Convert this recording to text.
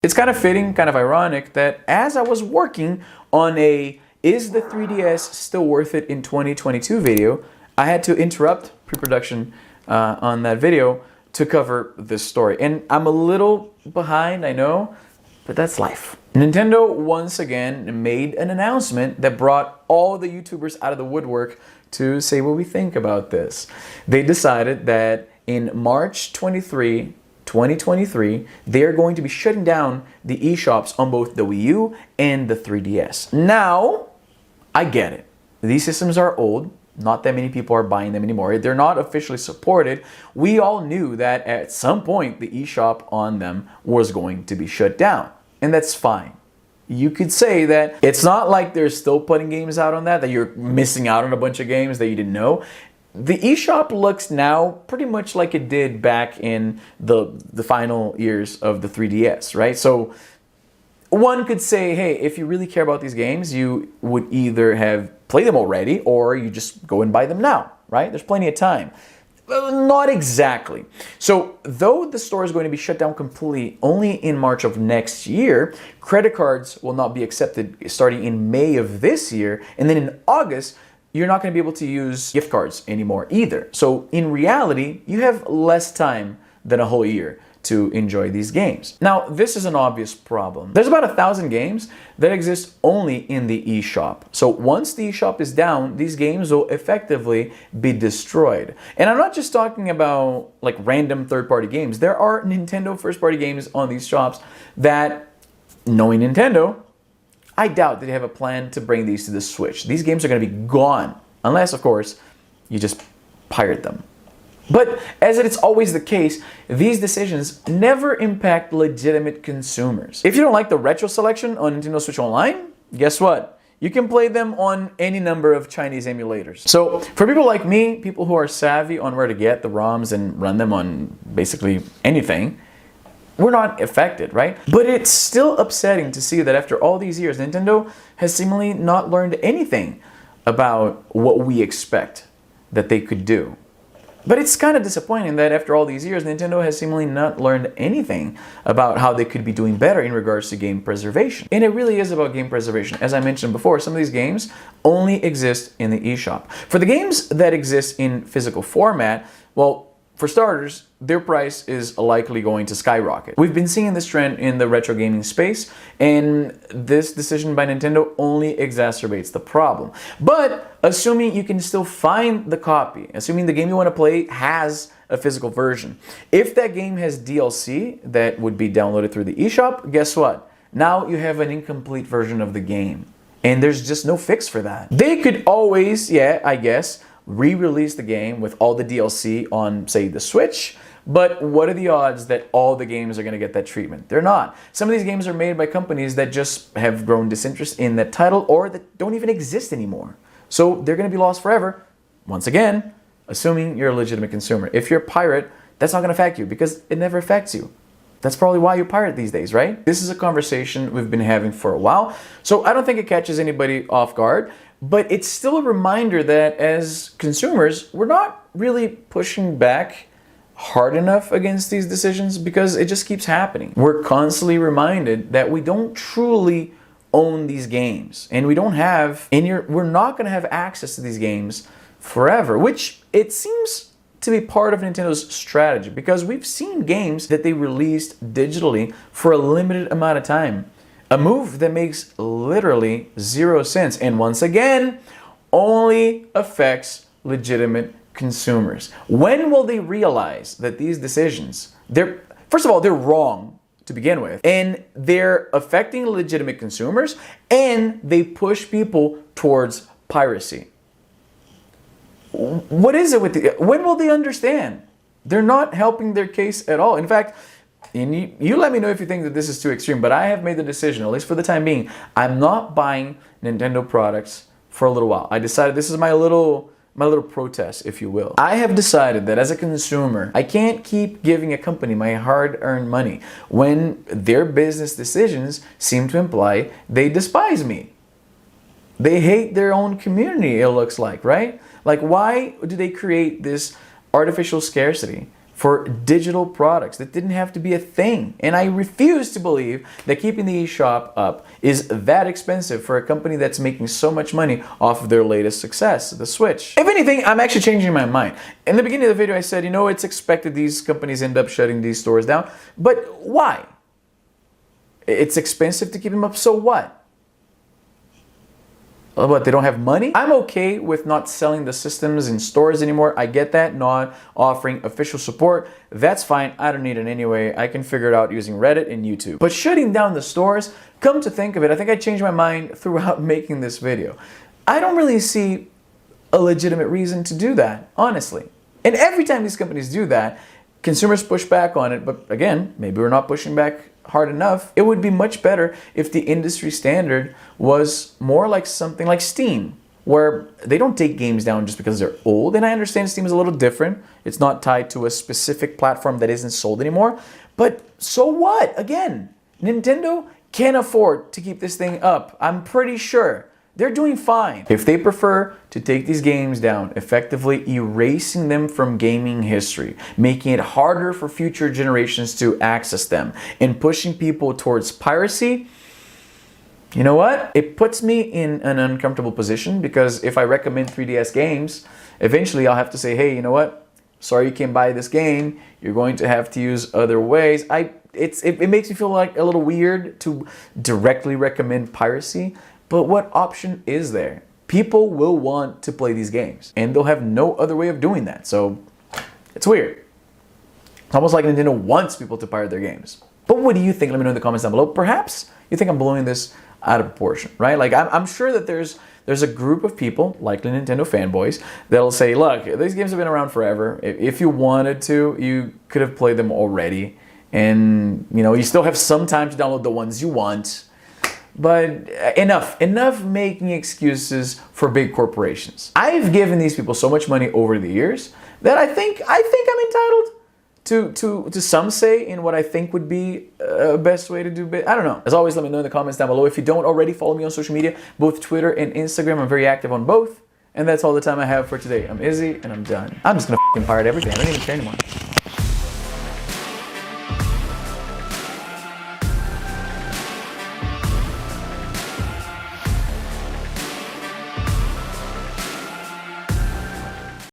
It's kind of fitting, kind of ironic that as I was working on a "Is the 3DS still worth it in 2022" video, I had to interrupt pre-production on that video to cover this story. And I'm a little behind, I know, but that's life. Nintendo once again made an announcement that brought all the YouTubers out of the woodwork to say what we think about this. They decided that in March 23, 2023, they're going to be shutting down the eShops on both the Wii U and the 3DS. Now, I get it. These systems are old. Not that many people are buying them anymore. They're not officially supported. We all knew that at some point the eShop on them was going to be shut down. And that's fine. You could say that it's not like they're still putting games out on that you're missing out on a bunch of games that you didn't know. The eShop looks now pretty much like it did back in the final years of the 3DS, right? So one could say, hey, if you really care about these games, you would either have played them already or you just go and buy them now, right? There's plenty of time. Well, not exactly. So though the store is going to be shut down completely only in March of next year, credit cards will not be accepted starting in May of this year. And then in August, you're not going to be able to use gift cards anymore either. So in reality, you have less time than a whole year to enjoy these games. Now, this is an obvious problem. There's about 1,000 games that exist only in the eShop. So once the eShop is down, these games will effectively be destroyed. And I'm not just talking about like random third-party games. There are Nintendo first-party games on these shops that, knowing Nintendo, I doubt that they have a plan to bring these to the Switch. These games are going to be gone, unless, of course, you just pirate them. But as it's always the case, these decisions never impact legitimate consumers. If you don't like the retro selection on Nintendo Switch Online, guess what? You can play them on any number of Chinese emulators. So for people like me, people who are savvy on where to get the ROMs and run them on basically anything, we're not affected, right? But it's still upsetting to see that after all these years, Nintendo has seemingly not learned anything about what we expect that they could do. But it's kind of disappointing that after all these years, Nintendo has seemingly not learned anything about how they could be doing better in regards to game preservation. And it really is about game preservation. As I mentioned before, some of these games only exist in the eShop. For the games that exist in physical format, well, for starters, their price is likely going to skyrocket. We've been seeing this trend in the retro gaming space, and this decision by Nintendo only exacerbates the problem. But assuming you can still find the copy, assuming the game you want to play has a physical version, if that game has DLC that would be downloaded through the eShop, guess what? Now you have an incomplete version of the game, and there's just no fix for that. They could always, yeah, I guess, re-release the game with all the DLC on, say, the Switch, but what are the odds that all the games are going to get that treatment? They're not. Some of these games are made by companies that just have grown disinterest in that title or that don't even exist anymore. So they're going to be lost forever. Once again, assuming you're a legitimate consumer. If you're a pirate, that's not going to affect you because it never affects you. That's probably why you pirate these days, right? This is a conversation we've been having for a while, so I don't think it catches anybody off guard, but it's still a reminder that as consumers, we're not really pushing back hard enough against these decisions because it just keeps happening. We're constantly reminded that we don't truly own these games, and we don't have, we're not going to have access to these games forever, which it seems to be part of Nintendo's strategy, because we've seen games that they released digitally for a limited amount of time. A move that makes literally zero sense, and once again, only affects legitimate consumers. When will they realize that these decisions, first of all, they're wrong to begin with, and they're affecting legitimate consumers, and they push people towards piracy? What is it with when will they understand? They're not helping their case at all. In fact, and you let me know if you think that this is too extreme, but I have made the decision, at least for the time being, I'm not buying Nintendo products for a little while. I decided this is my little protest, if you will. I have decided that as a consumer, I can't keep giving a company my hard-earned money when their business decisions seem to imply they despise me. They hate their own community, it looks like, right? Like, why do they create this artificial scarcity for digital products. That didn't have to be a thing. And I refuse to believe that keeping the eShop up is that expensive for a company that's making so much money off of their latest success, the Switch. If anything, I'm actually changing my mind. In the beginning of the video, I said, you know, it's expected these companies end up shutting these stores down. But why? It's expensive to keep them up, so what? What, they don't have money? I'm okay with not selling the systems in stores anymore. I get that. Not offering official support. That's fine. I don't need it anyway. I can figure it out using Reddit and YouTube. But shutting down the stores, come to think of it, I think I changed my mind throughout making this video. I don't really see a legitimate reason to do that, honestly. And every time these companies do that, consumers push back on it. But again, maybe we're not pushing back hard enough. It would be much better if the industry standard was more like something like Steam, where they don't take games down just because they're old. And I understand Steam is a little different. It's not tied to a specific platform that isn't sold anymore. But so what? Again, Nintendo can't afford to keep this thing up. I'm pretty sure. They're doing fine. If they prefer to take these games down, effectively erasing them from gaming history, making it harder for future generations to access them, and pushing people towards piracy, you know what? It puts me in an uncomfortable position, because if I recommend 3DS games, eventually I'll have to say, hey, you know what? Sorry you can't buy this game. You're going to have to use other ways. It makes me feel like a little weird to directly recommend piracy. But what option is there? People will want to play these games, and they'll have no other way of doing that. So it's weird. It's almost like Nintendo wants people to pirate their games. But what do you think? Let me know in the comments down below. Perhaps you think I'm blowing this out of proportion, right? Like I'm sure that there's a group of people, likely Nintendo fanboys, that'll say, look, these games have been around forever. If you wanted to, you could have played them already. And you know, you still have some time to download the ones you want. But enough making excuses for big corporations. I've given these people so much money over the years that I think I'm entitled to some say in what I think would be a best way to do it. I don't know. As always, let me know in the comments down below. If you don't already, follow me on social media, both Twitter and Instagram. I'm very active on both. And that's all the time I have for today. I'm Izzy, and I'm done. I'm just gonna pirate everything. I don't even care anymore.